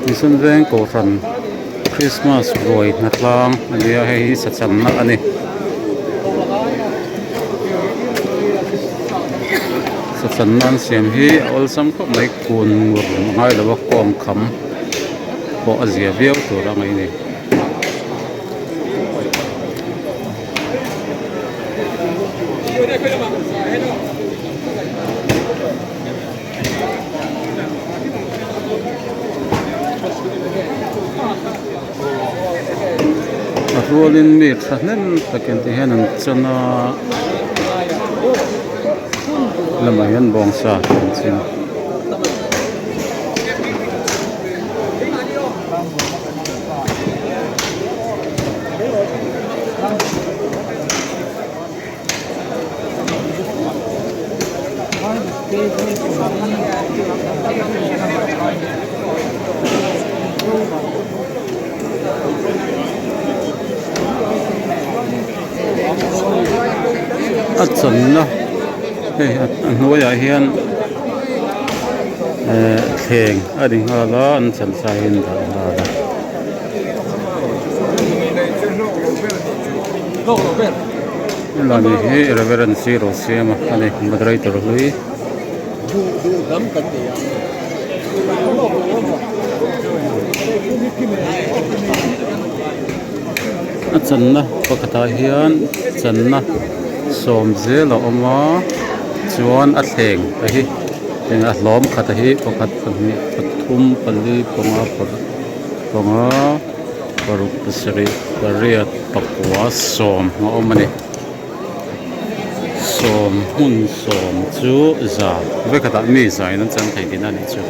Nisun veng ko ran Christmas boy na tlang ani a hei sa chan na ani sa chan nan siam hi ol sam ko mai kun ngur ngai lo kom kham ko azia biau to ra ngai ni rolling mi thahnen taken ti hian an chana lamai an bong sa an chin at chan na hei an hnuaiah hian thleng a ding hala an chan sai in dah hala lani hi reverend zero siama ani moderator hlui a chan na pakhatah hian chan na som zel a awma chuan a thleng a hi ten a hlawm khat a hi pakhat pahnih pathum pali panga paruk pasarih pariat pakua som a awm ani som hmun som chu zat ve khatah mi zain an chan thei din ani chu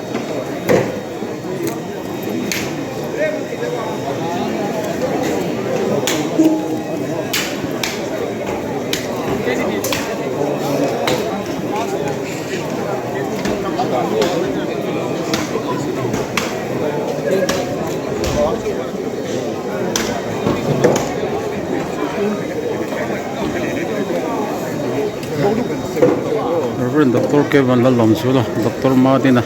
Reverend Dr. Kevin lalom chulo Dr. Madina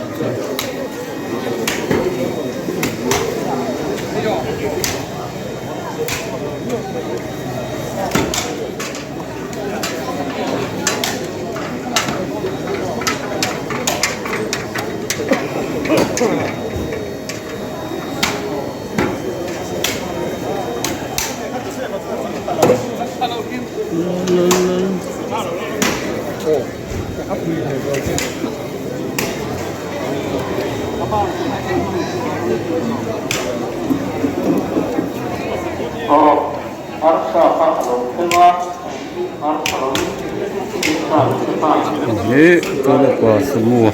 ini kalau pas semua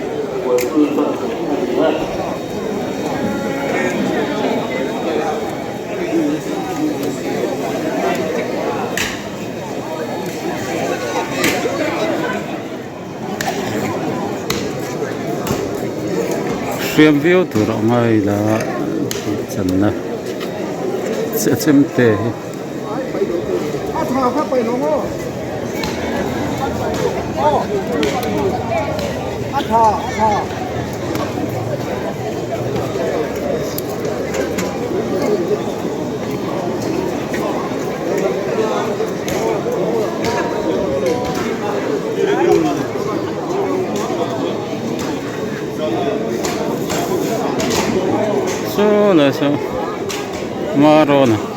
siam view tu ramai lah sana SMT so lah so marona